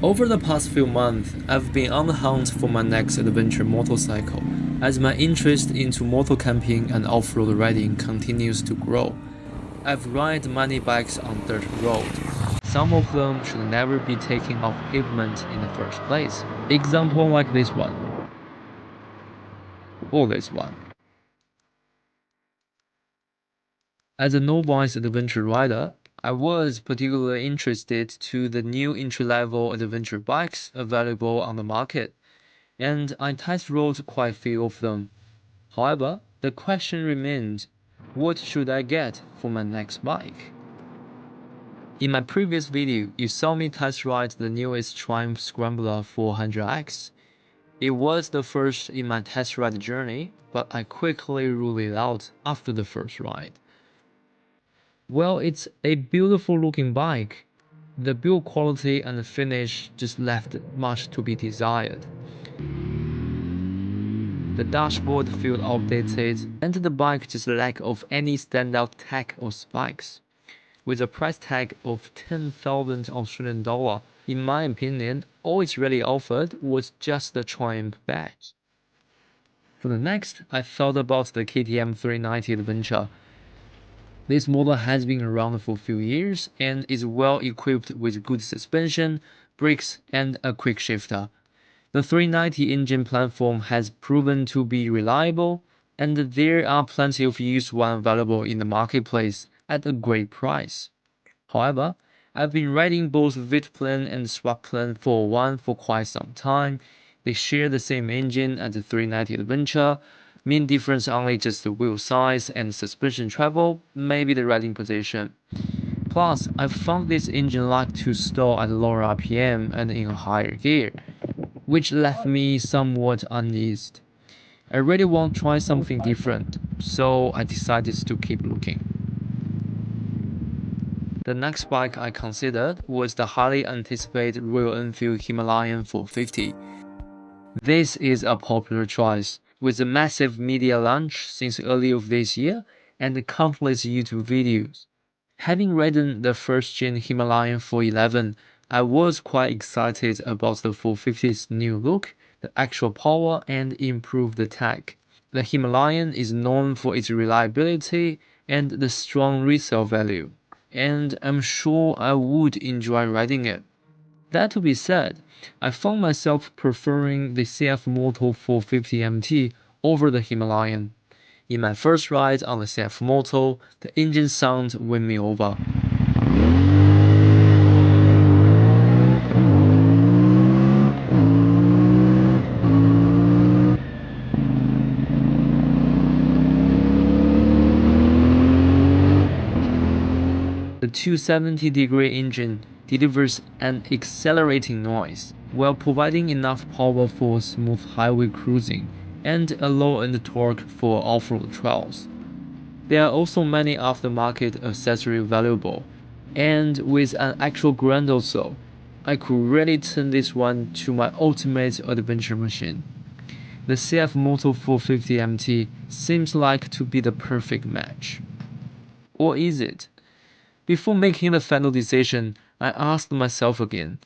Over the past few months, I've been on the hunt for my next adventure motorcycle, as my interest into motor camping and off-road riding continues to grow. I've ridden many bikes on dirt road. Some of them should never be taken off pavement in the first place. Example like this one, or this one. As a novice adventure rider, I was particularly interested to the new entry-level adventure bikes available on the market, and I test rode quite a few of them. However, the question remains, what should I get for my next bike? In my previous video, you saw me test ride the newest Truimp Scrambler 400X. It was the first in my test ride journey, but I quickly ruled it out after the first ride. Well, it's a beautiful looking bike. The build quality and the finish just left much to be desired. The dashboard felt outdated, and the bike just lacked of any standout tech or spikes. With a price tag of 10,000 Australian dollar, in my opinion, all it really offered was just the Triumph badge. For the next, I thought about the KTM 390 Adventure. This model has been around for a few years and is well equipped with good suspension, brakes, and a quick shifter. The 390 engine platform has proven to be reliable, and there are plenty of used ones available in the marketplace at a great price. However, I've been riding both Vitplane and Sprocket for quite some time. They share the same engine as the 390 Adventure. Main difference only just the wheel size and suspension travel, maybe the riding position. Plus, I found this engine like to stall at lower RPM and in a higher gear, which left me somewhat uneasy. I really want to try something different, so I decided to keep looking. The next bike I considered was the highly anticipated Royal Enfield Himalayan 450. This is a popular choice, with a massive media launch since early of this year and countless YouTube videos. Having ridden the first-gen Himalayan 411, I was quite excited about the 450's new look, the actual power, and improved tech. The Himalayan is known for its reliability and the strong resale value, and I'm sure I would enjoy riding it. That to be said, I found myself preferring the CFMOTO 450 MT over the Himalayan. In my first ride on the CFMOTO, the engine sound won me over. The 270-degree engine delivers an accelerating noise while providing enough power for smooth highway cruising and a low-end torque for off-road trails. There are also many aftermarket accessories available, and with an actual grand or so, I could really turn this one to my ultimate adventure machine. The CFMOTO 450 MT seems like to be the perfect match. Or is it? Before making the final decision, I asked myself again,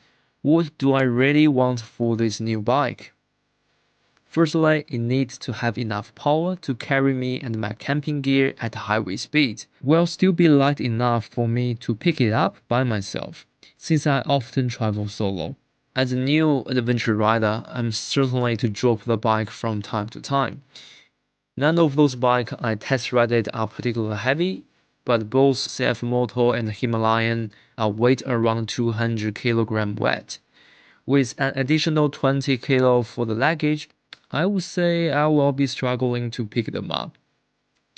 what do I really want for this new bike? Firstly, it needs to have enough power to carry me and my camping gear at highway speed, while still be light enough for me to pick it up by myself, since I often travel solo. As a new adventure rider, I'm certainly to drop the bike from time to time. None of those bikes I test ridden are particularly heavy, but both CFMOTO and Himalayan are weight around 200 kg weight. With an additional 20 kg for the luggage, I would say I will be struggling to pick them up.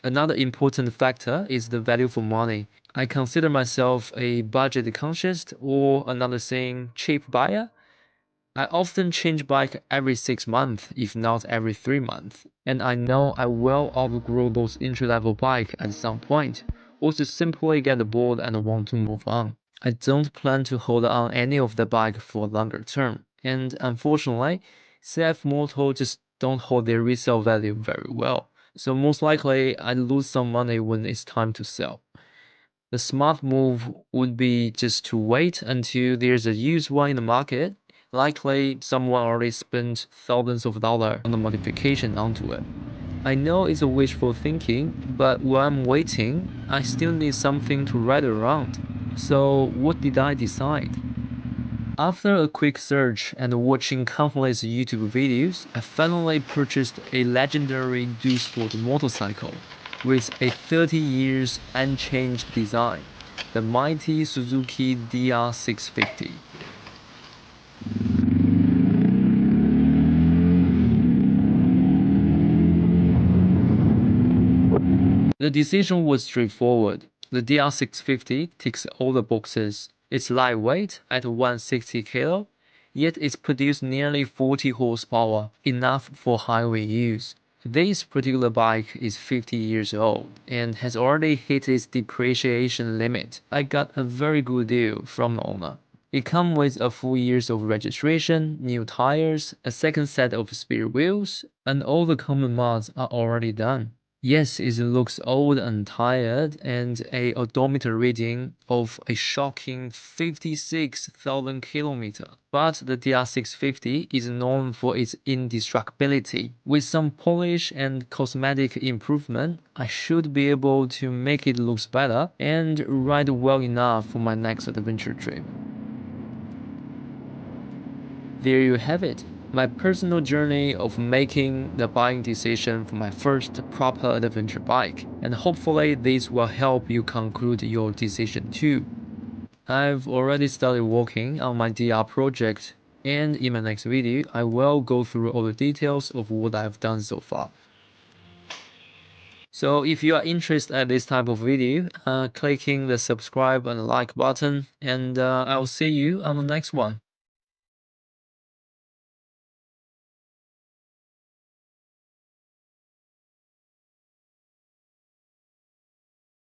Another important factor is the value for money. I consider myself a budget conscious or another saying cheap buyer. I often change bike every 6 months, if not every 3 months, and I know I will outgrow those entry-level bike at some point, or just simply get bored and want to move on. I don't plan to hold on any of the bike for longer term, and unfortunately, CFMOTO just don't hold their resale value very well, so most likely I lose some money when it's time to sell. The smart move would be just to wait until there's a used one in the market Likely, someone already spent thousands of dollars on the modification onto it. I know it's a wishful thinking, but while I'm waiting, I still need something to ride around. So what did I decide? After a quick search and watching countless YouTube videos, I finally purchased a legendary dual-sport motorcycle with a 30 years unchanged design, the mighty Suzuki DR650. The decision was straightforward. The DR650 ticks all the boxes. It's lightweight at 160 kg, yet it's produced nearly 40 horsepower, enough for highway use. This particular bike is 50 years old and has already hit its depreciation limit. I got a very good deal from the owner. It comes with a full year of registration, new tires, a second set of spare wheels, and all the common mods are already done. Yes, it looks old and tired, and a odometer reading of a shocking 56,000 kilometers. But the DR650 is known for its indestructibility. With some polish and cosmetic improvement, I should be able to make it look better and ride well enough for my next adventure trip. There you have it, my personal journey of making the buying decision for my first proper adventure bike, and hopefully this will help you conclude your decision too. I've already started working on my DR project, and in my next video I will go through all the details of what I've done so far. So if you are interested in this type of video, clicking the subscribe and like button, and I'll see you on the next one.